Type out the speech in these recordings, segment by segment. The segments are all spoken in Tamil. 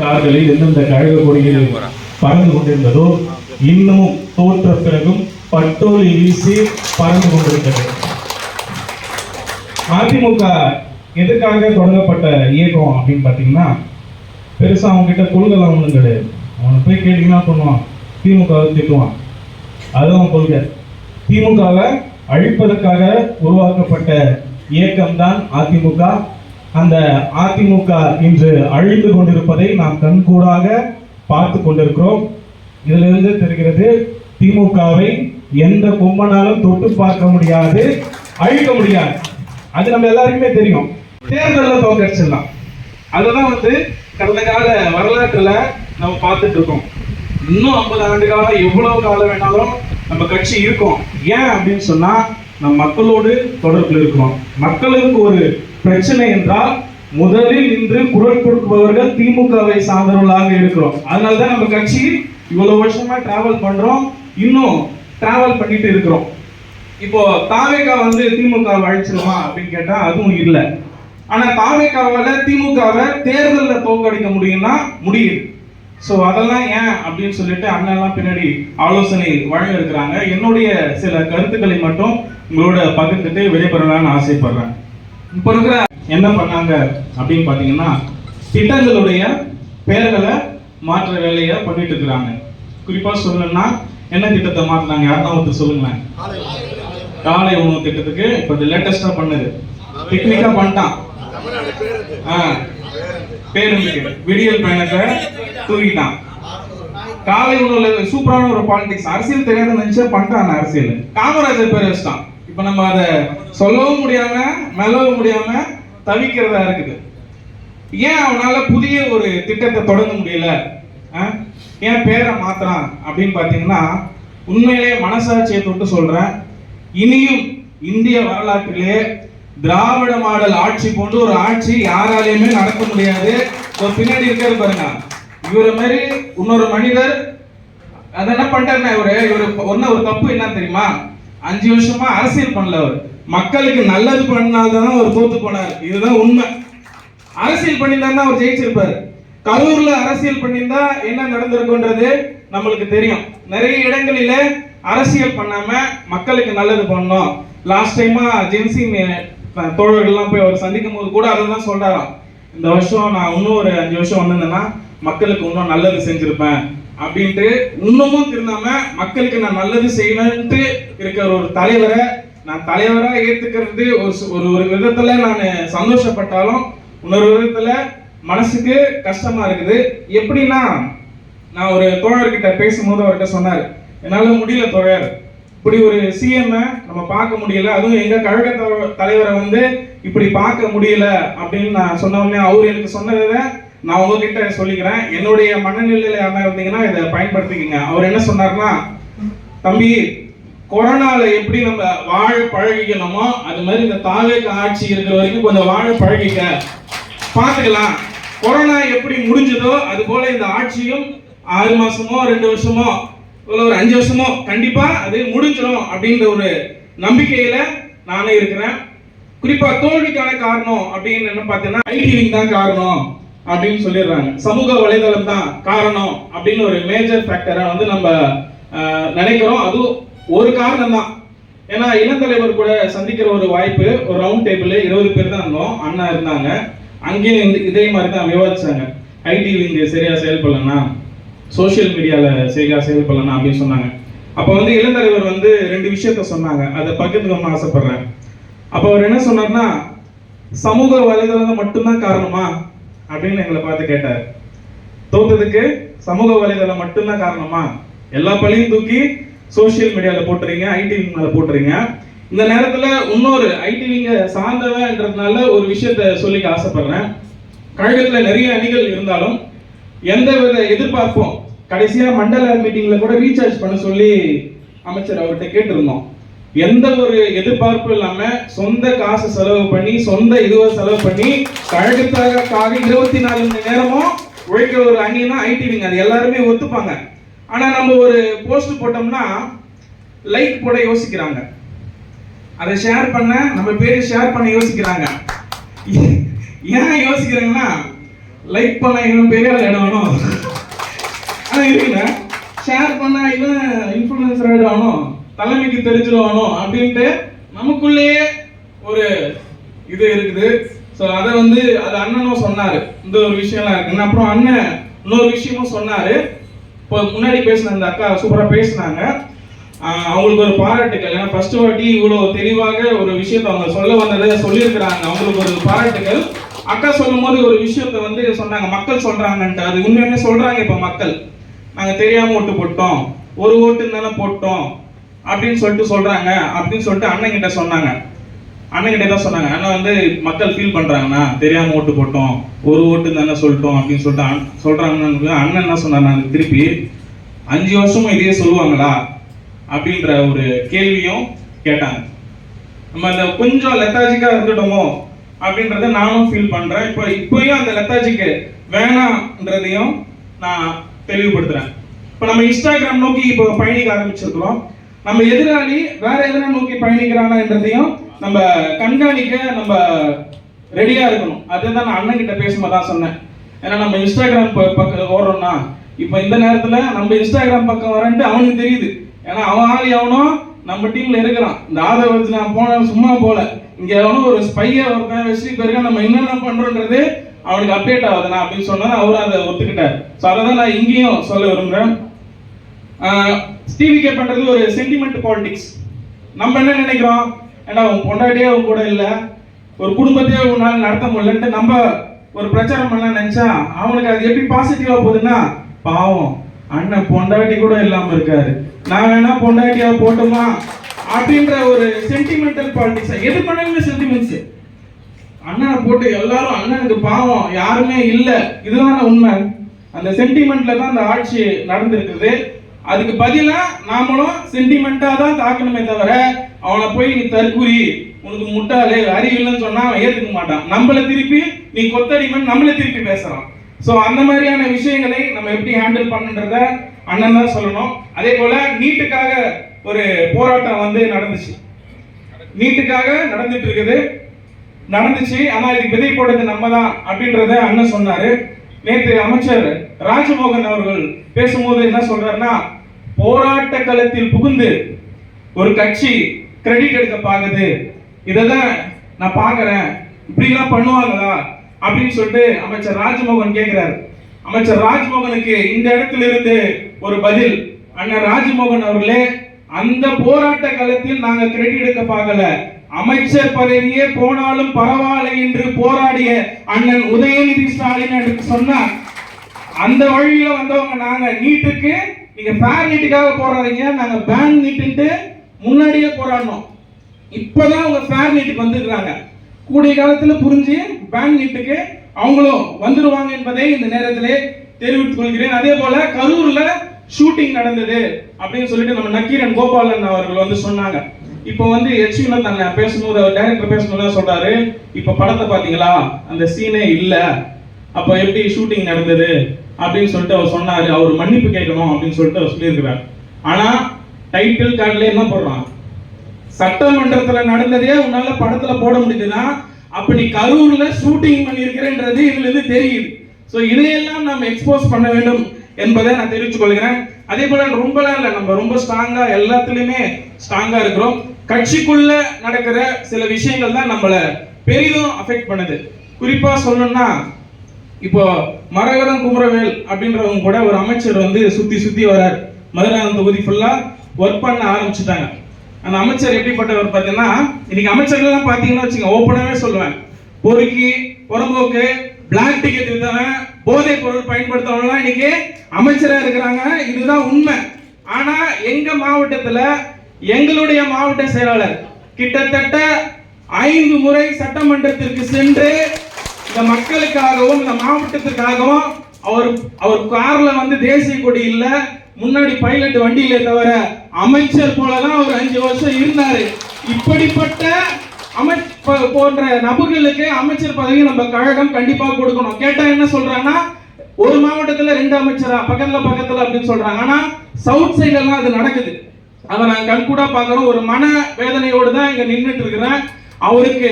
கார்களில் எந்தெந்த கழக கொடிகள் பறந்து கொண்டிருந்ததோ இன்னமும் தோற்ற பிறகும் பட்டோலி வீசி பறந்து கொண்டிருக்கிறது. அதிமுக எதுக்காக தொடங்கப்பட்ட இயக்கம் அப்படின்னு பார்த்தீங்கன்னா, பெருசா அவங்க கிட்ட கொள்கைலாம் ஒன்றும் கிடையாது. அவனை போய் கேட்டீங்கன்னா பண்ணுவான், திமுகவை திட்டுவான். அதுவும் கொள்கை. திமுகவை அழிப்பதற்காக உருவாக்கப்பட்ட இயக்கம்தான் அதிமுக. அந்த அதிமுக இன்று அழிந்து கொண்டிருப்பதை நாம் கண்கூடாக பார்த்து கொண்டிருக்கிறோம். இதிலிருந்து தெரிகிறது, திமுகவை எந்த கொம்பனாலும் தொட்டு பார்க்க முடியாது, அழிக்க முடியாது. அது நம்ம எல்லாருக்குமே தெரியும். தேர்தலில் தோக்கடிச்சிடலாம். அதுதான் கடந்த கால வரலாற்றுல நம்ம பார்த்துட்டு இருக்கோம். இன்னும் 50 ஆண்டு காலம் எவ்வளவு காலம் வேணாலும் நம்ம கட்சி இருக்கும். ஏன் அப்படின்னு சொன்னா, நம்ம மக்களோடு தொடர்பில் இருக்கிறோம். மக்களுக்கு ஒரு பிரச்சனை என்றால் முதலில் நின்று குரல் கொடுப்பவர்கள் திமுகவை சார்ந்தவர்களாக இருக்கிறோம். அதனாலதான் நம்ம கட்சி இவ்வளவு வருஷமா டிராவல் பண்றோம், இன்னும் டிராவல் பண்ணிட்டு இருக்கிறோம். இப்போ தாவேகா திமுக அழிச்சிருமா அப்படின்னு கேட்டா அதுவும் இல்லை. ஆனா தாவேகாவால திமுகவை தேர்தலில் தோற்கடிக்க முடியும்னா முடியுது. ஸோ அதெல்லாம் ஏன் அப்படின்னு சொல்லிட்டு அண்ணெல்லாம் பின்னாடி ஆலோசனை வழங்க இருக்கிறாங்க. என்னுடைய சில கருத்துக்களை மட்டும் உங்களோட பகிர்ந்துட்டு விடைபெறலாம்னு ஆசைப்படுறேன். இப்போ இருக்கிற என்ன பண்ணாங்க அப்படின்னு பார்த்தீங்கன்னா, திட்டங்களுடைய பெயர்களை மாற்ற வேலையை பண்ணிட்டு இருக்கிறாங்க. குறிப்பா சொல்லணும்னா என்ன திட்டத்தை மாற்றினாங்க, யாருன்னா ஒருத்தர் சொல்லுங்களேன். காலை உணவு திட்டத்துக்கு இப்போ லேட்டஸ்டா பண்ணது பிக்னிக்கா பண்ணிட்டான். பேருந்துக்கு விடியல் பயணத்தை தூக்கிட்டான். காலை உணவுல சூப்பரான ஒரு பாலிடிக்ஸ். அரசியல் தெரியாத நினைச்சா பண்றான் அரசியல். காமராஜர் பேர் வச்சுட்டான். இப்ப நம்ம அதை சொல்லவும் முடியாம மெல்லவும் முடியாம தவிக்கிறதா இருக்குது. ஏன் அவனால புதிய ஒரு திட்டத்தை தொடங்க முடியல, ஏன் பேரை மாத்துறான் அப்படின்னு பாத்தீங்கன்னா, உண்மையிலே மனசாட்சியை தொட்டு சொல்றேன், இனியும் இந்திய வரலாற்றிலே திராவிட மாடல் ஆட்சி போன்று ஒரு ஆட்சி யாராலையுமே நடக்க முடியாது. பின்னாடி இருக்காரு பாருங்க, இவரை மாதிரி இன்னொரு மனிதர் அதை என்ன பண்ணிட்டாருன்னா, இவரு ஒரு தப்பு என்ன தெரியுமா, 5 வருஷமா அரசியல் பண்ணல. அவர் மக்களுக்கு நல்லது பண்ணால்தான் அவர் தோத்து போனார். இதுதான் உண்மை. அரசியல் பண்ணியிருந்தா அவர் ஜெயிச்சிருப்பாரு. கரூர்ல அரசியல் பண்ணியிருந்தா என்ன நடந்திருக்குன்றது நம்மளுக்கு தெரியும். நிறைய இடங்களில அரசியல் பண்ணாம மக்களுக்கு நல்லது பண்ணணும். லாஸ்ட் டைமா ஜென்சி தோழர்கள்லாம் போய் அவர் சந்திக்கும் போது கூட அதை தான் சொல்றாராம், இந்த வருஷம் நான் இன்னும் ஒரு 5 வருஷம் வந்திருந்தேன்னா மக்களுக்கு இன்னும் நல்லது செஞ்சிருப்பேன் அப்படின்ட்டு. இன்னமும் திருந்தாம மக்களுக்கு நான் நல்லது செய்வேன்ட்டு இருக்கிற ஒரு தலைவரை நான் தலைவரா ஏத்துக்கிறது ஒரு விதத்துல நான் சந்தோஷப்பட்டாலும் இன்னொரு விதத்துல மனசுக்கு கஷ்டமா இருக்குது. எப்படின்னா, நான் ஒரு தோழர்கிட்ட பேசும்போது அவர்கிட்ட சொன்னார், என்னால முடியல தோழர், இப்படி ஒரு சிஎம் நம்ம பார்க்க முடியல, அதுவும் எங்க கழக தலைவரை இப்படி பார்க்க முடியல அப்படின்னு நான் சொன்ன உடனே அவர் எனக்கு சொன்னதை நான் உங்ககிட்ட சொல்லிக்கிறேன். என்னுடைய மனநிலையில யாரா இருந்தீங்கன்னா இதை பயன்படுத்திக்கங்க. அவர் என்ன சொன்னார்னா, தம்பி, கொரோனால எப்படி நம்ம வாழ பழகிக்கணுமோ அது மாதிரி இந்த தாவேகா ஆட்சி இருக்கிற வரைக்கும் கொஞ்சம் வாழ பழகிக்க, பார்த்துக்கலாம். கொரோனா எப்படி முடிஞ்சதோ அது போல இந்த ஆட்சியும் 6 மாசமோ 2 வருஷமோ ஒரு 5 வருஷமோ கண்டிப்பா அது முடிஞ்சிடும் அப்படின்ற ஒரு நம்பிக்கையில நானே இருக்கிறேன். குறிப்பா தோல்விக்கான காரணம் அப்படின்னு என்ன பார்த்தீங்கன்னா, ஐடி தான் காரணம் அப்படின்னு சொல்லிடுறாங்க. சமூக வலைதளம் தான் காரணம் அப்படின்னு ஒரு மேஜர் ஃபேக்டரை நம்ம நினைக்கிறோம். அது ஒரு காரணம் தான். ஏன்னா இளந்தலைவர் கூட சந்திக்கிற ஒரு வாய்ப்பு, ஒரு ரவுண்ட் டேபிள் 20 பேர் தான் இருந்தோம், அண்ணா இருந்தாங்க. அங்கேயும் இதே மாதிரி தான் விவாதிச்சாங்க. ஐடி இங்க சரியா செயல்படலன்னா, சோசியல் மீடியால சரியா செயல்படலன்னா அப்படின்னு சொன்னாங்க. அப்போ இளந்தலைவர் 2 விஷயத்த சொன்னாங்க, அதை பகிர்ந்துக்கணும்னு ஆசைப்படுறேன். அப்போ அவர் என்ன சொன்னார்னா, சமூக வலைதளம் மட்டும்தான் காரணமா அப்படின்னு எங்களை பார்த்து கேட்டார். தோத்ததுக்கு சமூக வலைதளம் மட்டும்தான் காரணமா? எல்லா பழியும் தூக்கி சோசியல் மீடியால போட்டுறீங்க, ஐடி மேல போட்டுறீங்க. இந்த நேரத்துல இன்னொரு ஐடிவிங்க சார்ந்தவன்றதுனால ஒரு விஷயத்த சொல்லிக்க ஆசைப்படுறேன். கழகத்துல நிறைய அணிகள் இருந்தாலும் எந்த வித எதிர்பார்ப்போம், கடைசியா மண்டல மீட்டிங்ல கூட ரீசார்ஜ் பண்ண சொல்லி அமைச்சர் அவர்கிட்ட கேட்டிருந்தோம். எந்த ஒரு எதிர்பார்ப்பும் இல்லாம சொந்த காசு செலவு பண்ணி, சொந்த இதுவை செலவு பண்ணி கழகத்துக்காக 24 மணி நேரமும் உழைக்கிற ஒரு அணினா ஐடிவிங்க. அது எல்லாருமே ஒத்துப்பாங்க. ஆனா நம்ம ஒரு போஸ்ட் போட்டோம்னா லைக் போட யோசிக்கிறாங்க, அதை ஷேர் பண்ண நம்ம பேரு ஷேர் பண்ண யோசிக்கிறாங்க. ஏன் யோசிக்கிறாங்கன்னா, லைக் பண்ண இவன் பெரிய இடம் வேணும், இருக்குங்க ஷேர் பண்ண இவன் இன்ஃப்ளூயன்சர் ஆயிடுவானோ, தலைமைக்கு தெரிஞ்சிருவானோ அப்படின்ட்டு நமக்குள்ளேயே ஒரு இது இருக்குது. ஸோ அதை வந்து அது அண்ணனும் சொன்னாரு, இந்த ஒரு விஷயம்லாம் இருக்குன்னு. அப்புறம் அண்ணன் இன்னொரு விஷயமும் சொன்னாரு. இப்போ முன்னாடி பேசின அந்த அக்கா சூப்பராக பேசினாங்க, அவங்களுக்கு ஒரு பாராட்டுக்கள். ஏன்னா ஃபர்ஸ்ட் வாட்டி இவ்வளோ தெளிவாக ஒரு விஷயத்த அவங்க சொல்ல வந்ததை சொல்லியிருக்கிறாங்க, அவங்களுக்கு ஒரு பாராட்டுக்கள். அக்கா சொல்லும் போது ஒரு விஷயத்த வந்து சொன்னாங்க, மக்கள் சொல்றாங்கன்ட்டு. அது உண்மையுமே சொல்றாங்க. இப்போ மக்கள் நாங்கள் தெரியாம ஓட்டு போட்டோம், ஒரு ஓட்டு தானே போட்டோம் அப்படின்னு சொல்லிட்டு சொல்றாங்க அப்படின்னு சொல்லிட்டு அண்ணன் கிட்ட சொன்னாங்க. அண்ணன் கிட்ட தான் சொன்னாங்க, அண்ணன் வந்து மக்கள் ஃபீல் பண்றாங்கண்ணா, தெரியாம ஓட்டு போட்டோம், ஒரு ஓட்டு தானே சொல்லிட்டோம் அப்படின்னு சொல்லிட்டு சொல்றாங்கன்னு. அண்ணன் என்ன சொன்னாங்க, திருப்பி 5 வருஷமும் இதையே சொல்லுவாங்களா அப்படின்ற ஒரு கேள்வியும் கேட்டாங்க. நம்ம அந்த கொஞ்சம் லெத்தாஜிக்கா இருந்துட்டோமோ அப்படின்றத நானும் ஃபீல் பண்றேன். இப்பயும் அந்த லெத்தாஜிக்கு வேணான்றதையும் நான் தெளிவுபடுத்துறேன். இப்போ நம்ம இன்ஸ்டாகிராம் நோக்கி இப்போ பயணிக்க ஆரம்பிச்சிருக்கிறோம். நம்ம எதிராளி வேற எதனா நோக்கி பயணிக்கிறானா என்றதையும் நம்ம கண்காணிக்க நம்ம ரெடியா இருக்கணும். அதுதான் நான் அண்ணன் கிட்ட பேசும்போது தான் சொன்னேன். ஏன்னா நம்ம இன்ஸ்டாகிராம் பக்கம் ஓடுறோம்னா, இப்போ இந்த நேரத்துல நம்ம இன்ஸ்டாகிராம் பக்கம் வரேன்ட்டு அவனுக்கு தெரியுது. ஏன்னா அவன் ஆள் எவனோ நம்ம டீம்ல இருக்கிறான். இந்த ஆதரவு நான் போன சும்மா போல, இங்க எவனோ ஒரு ஸ்பையா ஒருத்தன் வெஸ்ட்ரி போயிருக்கா, நம்ம என்னென்ன பண்றோன்றது அவனுக்கு அப்டேட் ஆகுதுண்ணா அப்படின்னு சொன்னா அவரும் அதை ஒத்துக்கிட்டார். ஸோ அதை தான் நான் இங்கேயும் சொல்ல விரும்புறேன். டிவிகே பண்றது ஒரு சென்டிமெண்ட் பாலிடிக்ஸ். நம்ம என்ன நினைக்கிறோம், ஏன்னா உன் பொண்டாட்டியே உன் கூட இல்லை, ஒரு குடும்பத்தையே உன்னால நடத்த முடியலன்ட்டு நம்ம ஒரு பிரச்சாரம் பண்ண நினைச்சா அவனுக்கு அது எப்படி பாசிட்டிவா போகுதுன்னா, பாவம் அண்ணன் பொண்டாட்டி கூட இல்லாம இருக்காரு, நான் வேணா பொண்டாட்டியா போட்டுமா அப்படின்ற ஒரு சென்டிமெண்டல் பாலிடிக்ஸ். எது பண்ணாலுமே சென்டிமெண்ட்ஸ். அண்ணனை போட்டு எல்லாரும் அண்ணனுக்கு பாவம் யாருமே இல்லை, இதுதான் உண்மை. அந்த சென்டிமெண்ட்ல தான் அந்த ஆட்சி நடந்திருக்குது. அதுக்கு பதிலா நாமளும் சென்டிமெண்டா தான் தாக்கணுமே தவிர அவனை போய் நீ தற்கூரி, உனக்கு முட்டாளே, அறிவில்லைன்னு சொன்னா அவன் ஏத்துக்க மாட்டான். நம்மளை திருப்பி நீ கொத்தடிமன் நம்மளை திருப்பி பேசுறான். ஸோ அந்த மாதிரியான விஷயங்களை நம்ம எப்படி ஹேண்டில் பண்ணுன்றத அண்ணன் தான் சொல்லணும். அதே போல நீட்டுக்காக ஒரு போராட்டம் வந்து நடந்துச்சு, நீட்டுக்காக நடந்துச்சு. ஆனா இதுக்கு விதை போடுறது நம்ம தான் அப்படின்றத அண்ணன் சொன்னாரு. நேற்று அமைச்சர் ராஜமோகன் அவர்கள் பேசும்போது என்ன சொல்றாருன்னா, போராட்ட களத்தில் புகுந்து ஒரு கட்சி கிரெடிட் எடுக்க பாக்குது, இததான் நான் பாக்குறேன், இப்படிலாம் பண்ணுவாங்களா அப்படின்னு சொல்லிட்டு அமைச்சர் ராஜமோகன் கேட்கிறார். அமைச்சர் ராஜ்மோகனுக்கு இந்த இடத்துல இருந்து ஒரு பதில். அண்ணன் ராஜ்மோகன் அவர்களே, அந்த போராட்ட காலத்தில் நாங்க கிரெடிட் எடுக்க பார்க்கல, அமைச்சர் பதவியே போனாலும் பரவாயில்லை என்று போராடிய அண்ணன் உதயநிதி ஸ்டாலின் என்று சொன்னார். அந்த வழியில வந்தவங்க நாங்க. நீட்டுக்கு நீங்க ஃபேர் நீட்டுக்காக போராடுறீங்க, நாங்க பேன் நீட்டு முன்னாடியே போராடணும். இப்பதான் அவங்க ஃபேர் நீட்டுக்கு வந்துருக்காங்க. கூடிய காலத்துல புரிஞ்சு பேன் நீட்டுக்கு அவங்களும் வந்துருவாங்க என்பதை இந்த நேரத்திலே தெரிவித்துக் கொள்கிறேன். அதே போல கரூர்ல ஷூட்டிங் நடந்தது அப்படின்னு சொல்லிட்டு நம்ம நக்கீரன் கோபாலன் அவர்கள் வந்து சொன்னாங்க. இப்போ வந்து எச்வினோத் அண்ணன் பேசணும், டைரக்டர் பேசணும் சொல்றாரு, இப்ப படத்தை பாத்தீங்களா, அந்த சீனே இல்ல, அப்ப எப்படி ஷூட்டிங் நடந்தது அப்படின்னு சொல்லிட்டு அவர் சொன்னாரு. அவர் மன்னிப்பு கேட்கணும் அப்படின்னு சொல்லிட்டு அவர் சொல்லியிருக்கிறார். ஆனா டைட்டில் கார்டுல என்ன போடுறான், சட்டமன்றத்துல நடந்ததே உன்னால படத்துல போட முடியுதுன்னா அப்ப நீ கரூர்ல ஷூட்டிங் பண்ணியிருக்கிறன்றது இதுல இருந்து தெரியுது. சோ இதையெல்லாம் நம்ம எக்ஸ்போஸ் பண்ண வேண்டும் என்பதை நான் தெரிவித்துக் கொள்கிறேன். அதே போல ரொம்பலாம் இல்லை, நம்ம ரொம்ப ஸ்ட்ராங்கா எல்லாத்துலயுமே ஸ்ட்ராங்கா இருக்கிறோம். கட்சிக்குள்ள நடக்கிற சில விஷயங்கள் தான் நம்மள பெரிதும் அஃபெக்ட் பண்ணுது. குறிப்பா சொல்லணும்னா, இப்போ மரகதம் குமரவேல் அப்படின்றவங்க கூட ஒரு அமைச்சர் வந்து சுத்தி வரார். மதுராந்தகம் தொகுதி ஃபுல்லா ஒர்க் பண்ண ஆரம்பிச்சுட்டாங்க. அந்த அமைச்சர் எப்படிப்பட்டவர் பார்த்தீங்கன்னா, இன்னைக்கு அமைச்சர்கள்லாம் பார்த்தீங்கன்னா வச்சுங்க, ஓப்பனாவே சொல்லுவேன், பொறுக்கி புறம்போக்கு பிளாக் டிக்கெட் வித்தவன் போதை பொருள் பயன்படுத்தவங்கலாம் இன்னைக்கு அமைச்சரா இருக்கிறாங்க. இதுதான் உண்மை. ஆனா எங்க மாவட்டத்துல எங்களுடைய மாவட்ட செயலாளர் கிட்டத்தட்ட 5 முறை சட்டமன்றத்திற்கு சென்று இந்த மக்களுக்காகவும் இந்த மாவட்டத்திற்காகவும் அவர் கார்ல வந்து தேசிய கொடி இல்ல, முன்னாடி பைலட் வண்டியில தவிர அமைச்சர் போலதான் அவர் 5 வருஷம் இருந்தாரு. இப்படிப்பட்ட போன்ற நபர்களுக்கு அமைச்சர் பதவி நம்ம கழகம் கண்டிப்பா கொடுக்கணும். கேட்டா என்ன சொல்றாங்கன்னா, ஒரு மாவட்டத்துல 2 அமைச்சரா பக்கத்துல அப்படின்னு சொல்றாங்க. ஆனா சவுத் சைடுல எல்லாம் அது நடக்குது. அதை நான் கண்கூடா பார்க்கிறோம். ஒரு மன வேதனையோடு தான் இங்க நின்றுட்டு இருக்கிறேன். அவருக்கு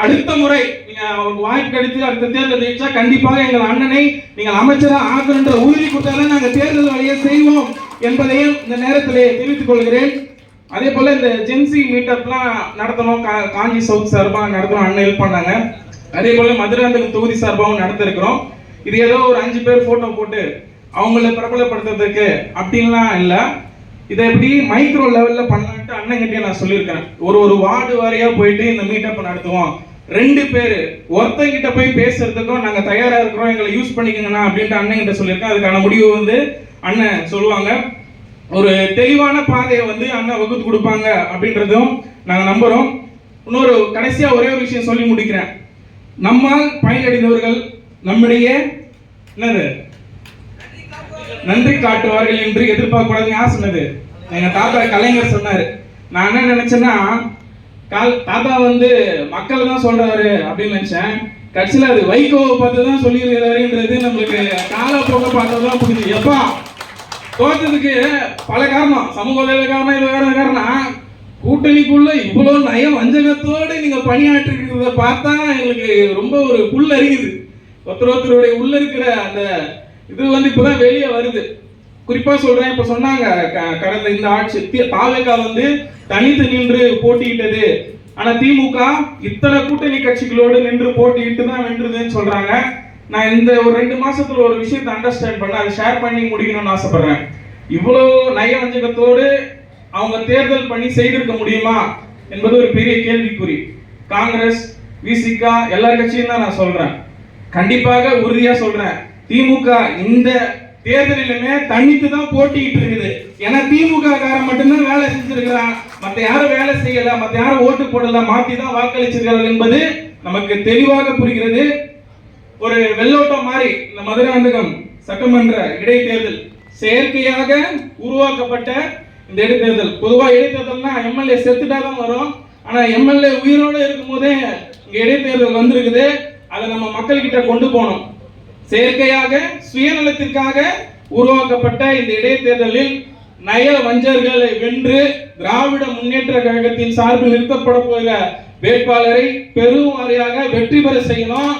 அடுத்த முறை நீங்க அவருக்கு வாய்ப்பு கிடைத்து அடுத்த தேர்தல் ஜெயிச்சா கண்டிப்பாக எங்கள் அண்ணனை நீங்கள் அமைச்சரா ஆகணுன்ற உறுதி கொடுத்தாலும் நாங்கள் தேர்தல் வழியை செய்வோம் என்பதையும் இந்த நேரத்திலே தெரிவித்துக் கொள்கிறேன். அதே போல இந்த ஜென்சி மீட்டப்லாம் நடத்தணும், காஞ்சி சவுத் சார்பாக நடத்தணும், அண்ணன் ஹெல்ப் பண்ணாங்க. அதே போல மதுராந்தகம் தொகுதி சார்பாகவும் நடத்திருக்கிறோம். இது ஏதோ ஒரு 5 பேர் போட்டோ போட்டு அவங்கள பிரபலப்படுத்துறதுக்கு அப்படின்லாம் இல்லை. இதை எப்படி மைக்ரோ லெவல்ல பண்ணலான்ட்டு அண்ணன்கிட்டே நான் சொல்லியிருக்கேன். ஒரு வார்டு வாரியா போயிட்டு இந்த மீட்டப் நடத்துவோம். 2 பேர் ஒருத்தங்கிட்ட போய் பேசுறதுக்கும் நாங்க தயாரா இருக்கிறோம், எங்களை யூஸ் பண்ணிக்கங்கண்ணா அப்படின்ட்டு அண்ணன் கிட்ட சொல்லியிருக்கேன். அதுக்கான முடிவு வந்து அண்ணன் சொல்லுவாங்க. ஒரு தெளிவான பாதையை வந்து அண்ணன் வகுத்து கொடுப்பாங்க அப்படின்றதும் நாங்க நம்புறோம். இன்னொரு கடைசியா ஒரே ஒரு விஷயம் சொல்லி முடிக்கிறேன். நம்மால் பயனடைந்தவர்கள் நம்முடைய என்னது நன்றி காட்டுவார்கள் என்று எதிர்பார்க்க கூடாதுன்னு யார் சொன்னது? எங்க தாத்தா கலைஞர் சொன்னாரு. நான் என்ன நினைச்சேன்னா, தாத்தா வந்து மக்கள் தான் சொல்றாரு அப்படின்னு நினைச்சேன். கட்சியில அது வைகோவை பார்த்து தான் சொல்லியிருக்கிறாருன்றது நம்மளுக்கு காலப்போக்க பார்த்ததான் புரிஞ்சு. எப்பா தோற்றத்துக்கு பல காரணம், சமூக காரணம், இது வேற காரணம். கூட்டணிக்குள்ள இவ்வளவு நயம் வஞ்சகத்தோடு நீங்க பணியாற்றிருக்கிறத பார்த்தா எங்களுக்கு ரொம்ப ஒரு புல் அறியுது. ஒருத்தருடைய உள்ள இருக்கிற அந்த இது வந்து இப்பதான் வெளியே வருது. குறிப்பா சொல்றேன், இப்ப சொன்னாங்க கடந்த இந்த ஆட்சி தாவேகா வந்து தனித்து நின்று போட்டியிட்டது, ஆனா திமுக இத்தனை கூட்டணி கட்சிகளோடு நின்று போட்டியிட்டு தான் வென்றதுன்னு சொல்றாங்க. நான் இந்த ஒரு 2 மாசத்துல ஒரு விஷயத்தை அண்டர்ஸ்டாண்ட் பண்ண அதை ஷேர் பண்ணி முடிக்கணும்னு ஆசைப்படுறேன். இவ்வளவு நயவஞ்சகத்தோடு அவங்க தேர்தல் பண்ணி செய்திருக்க முடியுமா என்பது ஒரு பெரிய கேள்விக்குறி. காங்கிரஸ், விசிக எல்லா கட்சியும் தான் நான் சொல்றேன். கண்டிப்பாக உறுதியா சொல்றேன், திமுக இந்த தேர்தலிலுமே தனித்து தான் போட்டிட்டு இருக்குது. ஏன்னா திமுக காரன் மட்டும்தான் வேலை செஞ்சிருக்கிறான், மத்த யாரும் வேலை செய்யல, மத்த யாரும் ஓட்டு போடல, மாத்தி தான் வாக்களிச்சிருக்கிறார்கள் என்பது நமக்கு தெளிவாக புரிகிறது. ஒரு வெள்ளோட்டம் மாதிரி இந்த மதுராந்தகம் சட்டமன்ற இடைத்தேர்தல் செயற்கையாக உருவாக்கப்பட்ட இந்த இடைத்தேர்தல். பொதுவா இடைத்தேர்தல்னா எம்எல்ஏ செத்துட்டாதான் வரும், ஆனா எம்எல்ஏ உயிரோடு இருக்கும் போதே இங்க இடைத்தேர்தல் வந்திருக்குது. அதை நம்ம மக்கள் கிட்ட கொண்டு போனோம். செயற்கையாக சுயநலத்திற்காக உருவாக்கப்பட்ட இந்த இடைத்தேர்தலில் நய வஞ்சர்களை வென்று திராவிட முன்னேற்ற கழகத்தின் சார்பில் நிறுத்தப்பட போகிற வேட்பாளரை பெருவாரியாக வெற்றி பெற செய்யணும்.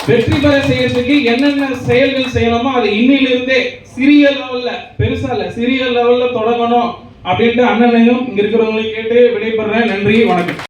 வெற்றி பெற செய்யறதுக்கு என்னென்ன செயல்கள் செய்யணுமோ அதை இன்னிலிருந்தே சிறிய லெவல்ல, பெருசா இல்ல, சிறிய லெவல்ல தொடங்கணும் அப்படின்ட்டு அண்ணனையும் இங்க இருக்கிறவங்களை கேட்டு விடைபெறேன். நன்றி, வணக்கம்.